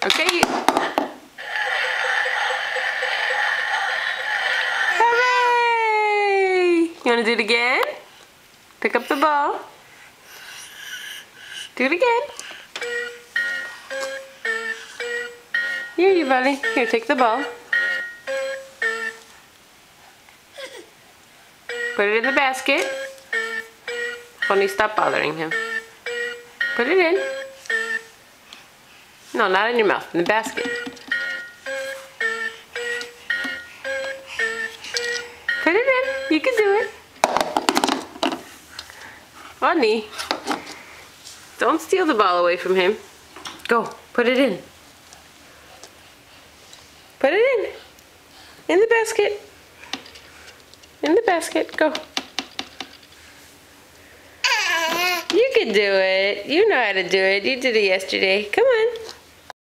Okay. Hooray! You want to do it again? Pick up the ball. Do it again. Here, you buddy. Here, take the ball. Put it in the basket. Funny, stop bothering him. Put it in. No, not in your mouth. In the basket. Put it in. You can do it. Funny. Don't steal the ball away from him. Go. Put it in. Put it in. In the basket. In the basket. Go. You can do it. You know how to do it. You did it yesterday. Come on.